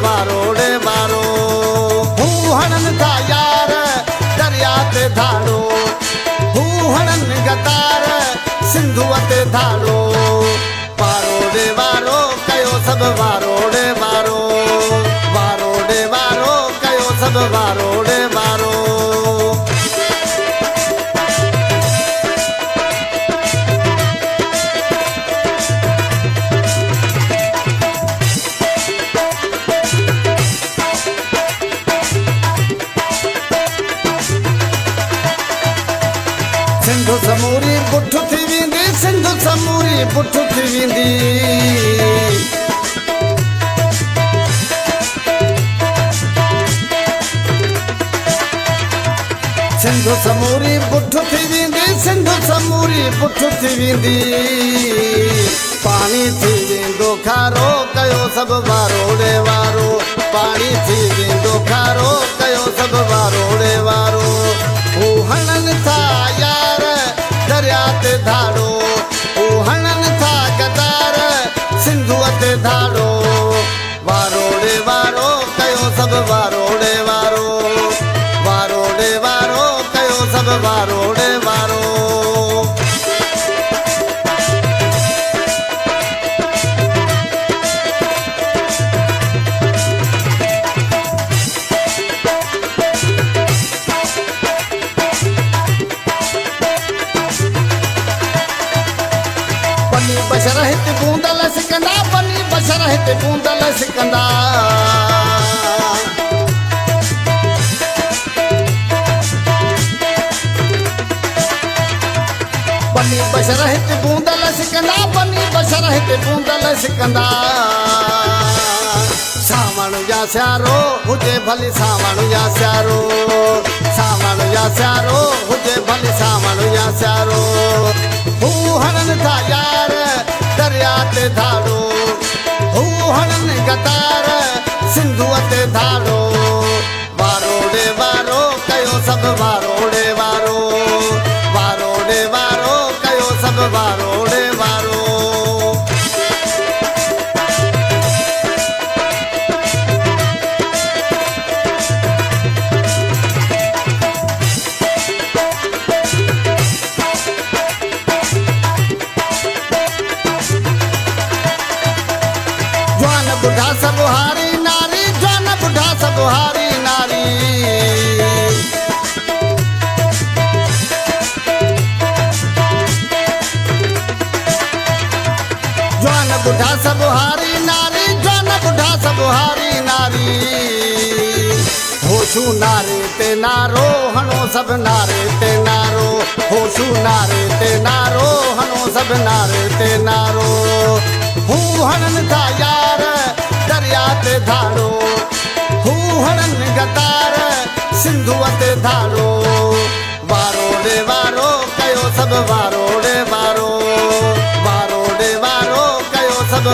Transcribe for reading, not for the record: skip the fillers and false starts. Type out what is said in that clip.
वारोड़े वारो हू हणन था यार दरिया ते धाड़ो हू हणन गतार सिंधुअ ते धाड़ो वारोड़े वारो कयो सब वारोड़े वारो वारोड़े वारो कयो सब वारोड़े वारो सिंधु समूरी पुठ थी वेंदी सिंधु समूरी पुठ थी वेंदी सिंधु समूरी पुठ थी वेंदी सिंधु समूरी पुठ थी वेंदी पानी थी वेंदो खारो कयो सब वारोड़े वारो पानी थी वेंदो खारो कयो सब वारोड़े वारो हू हणन था यार दरिया ते धाड़ो हू हणन था गदार सिंधुअ ते धाड़ो वारोड़े वारो कयो सब वारोड़े वारो वारोड़े वारो कयो सब वारोड़े वारो बशर हिते बूंदल सिकंदा बनी बशर हिते बूंदल सिकंदा बनी बशर हिते बूंदल सिकंदा बनी बशर हिते बूंदल सिकंदा सावण या स्यारो हुजे भली सावण या स्यारो सावण या स्यारो हुजे भली सावण या स्यारो हू हणन था यार दरिया ते धाड़ो हू हणन गतार सिंधुअ ते धाड़ो वारोड़े वारो कयो सब वारोड़े वारो वारोड़े वारो कयो सब वारोड़े वारो बुढ़ा सब हारी नारी जन बुढ़ा सब हारी नारी जन बुढ़ा सब हारी नारी जन बुढ़ा सब हारी नारी होशू नारे ते नारो हणो सब नारे ते नारो होशू नारे ते नारो हणो सब नारे ते नारो हू हणन था यार दरिया ते धाड़ो हू हणन गतार सिंधुअ ते धाड़ो वारोड़े वारो कयो सब वारोड़े वारो वारोड़े वारो कयो सब